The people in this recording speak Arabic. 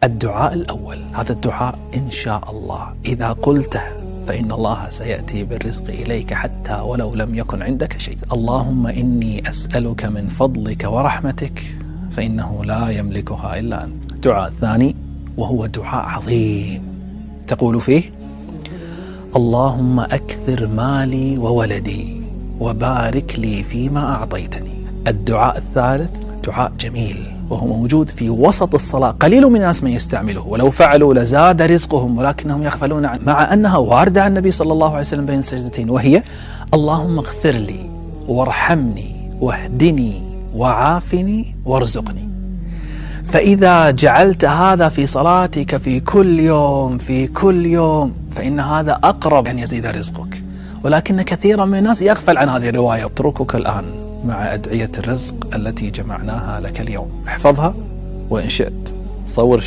الدعاء الأول، هذا الدعاء إن شاء الله إذا قلته فإن الله سيأتي بالرزق إليك حتى ولو لم يكن عندك شيء. اللهم إني أسألك من فضلك ورحمتك فإنه لا يملكها إلا أنت. الدعاء الثاني وهو دعاء عظيم تقول فيه: اللهم أكثر مالي وولدي وبارك لي فيما أعطيتني. الدعاء الثالث دعاء جميل وهو موجود في وسط الصلاة، قليل من الناس من يستعمله، ولو فعلوا لزاد رزقهم ولكنهم يغفلون عنه، مع أنها واردة عن النبي صلى الله عليه وسلم بين السجدتين، وهي: اللهم اغفر لي وارحمني واهدني وعافني وارزقني. فإذا جعلت هذا في صلاتك في كل يوم فإن هذا أقرب أن يزيد رزقك، ولكن كثيرا من الناس يغفل عن هذه الرواية. اتركك الآن مع أدعية الرزق التي جمعناها لك اليوم، احفظها، وإن شئت صور